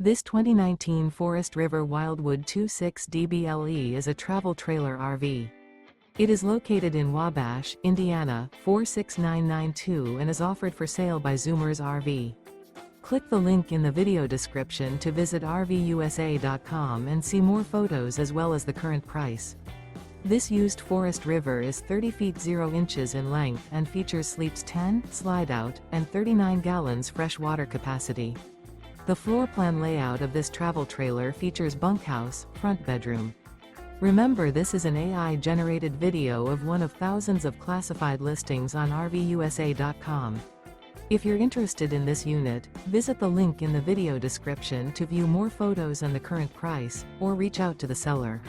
This 2019 Forest River Wildwood 26 DBLE is a travel trailer RV. It is located in Wabash, Indiana, 46992 and is offered for sale by Zoomers RV. Click the link in the video description to visit RVUSA.com and see more photos as well as the current price. This used Forest River is 30 feet 0 inches in length and features sleeps 10, slide-out, and 39 gallons fresh water capacity. The floor plan layout of this travel trailer features bunkhouse, front bedroom. Remember, this is an AI-generated video of one of thousands of classified listings on RVUSA.com. If you're interested in this unit, visit the link in the video description to view more photos and the current price, or reach out to the seller.